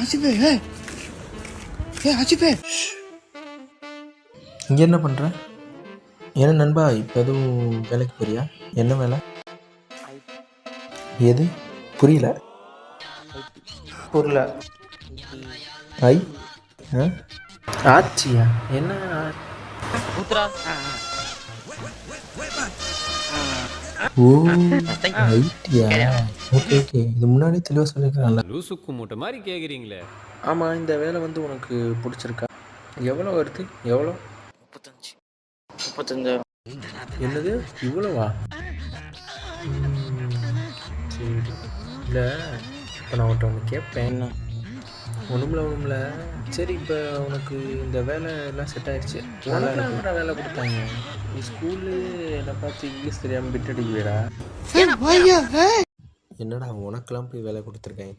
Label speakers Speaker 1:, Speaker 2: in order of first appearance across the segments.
Speaker 1: ஆசிஃபே ஆசிஃபே,
Speaker 2: இங்கே என்ன பண்ணுற? என்ன நண்பா, இப்போ எதுவும் வேலைக்கு போறியா? என்ன வேலை? எது? புரியல.
Speaker 1: புரியல.
Speaker 2: ஐ ஆ ஆச்சியா? என்ன ஓ ஐடியா? ஓகே ஓகே, இது முன்னாடி தெளிவாக சொல்லியிருக்கலாம்ல.
Speaker 3: லூசுக்கு மூட்டை மாதிரி கேட்குறீங்களே.
Speaker 2: ஆமாம், இந்த வேலை வந்து உனக்கு பிடிச்சிருக்கா? எவ்வளோ வருது? எவ்வளோ?
Speaker 1: 35,000.
Speaker 2: என்னது இவ்வளோவா? சரி, இல்லை இப்போ நான் உன்ட்ட ஒன்று கேட்பேன்.
Speaker 1: என்ன?
Speaker 2: ஒன்றுமில்ல. சரி, இப்போ உனக்கு இந்த வேலை எல்லாம் செட் ஆயிடுச்சு. உனக்கு வேலை கொடுத்தாங்க. நீ ஸ்கூலு என்னை பார்த்து இங்கிலீஷ் தெரியாமல் பிட் அடிக்குவேடா. என்னடா உனக்கெல்லாம் போய் வேலை கொடுத்துருக்காங்க?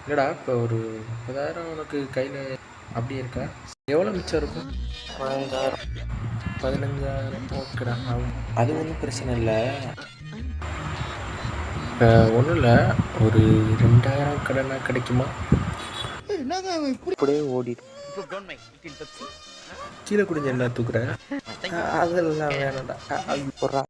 Speaker 2: இல்லைடா, இப்போ ஒரு 30,000 உனக்கு கையில் அப்படியே இருக்கா? எவ்வளோ மிச்சம் இருக்கும்? 15,000. ஓகேடா, அது ஒன்றும் பிரச்சனை இல்லை. இப்போ ஒன்றும் இல்லை, ஒரு 2,000 கடனா கிடைக்குமா?
Speaker 1: இப்படியே ஓடிடு.
Speaker 2: கீழே குடிஞ்ச என்ன தூக்குற? அதெல்லாம் வேணாம்டா.
Speaker 1: போடுறா.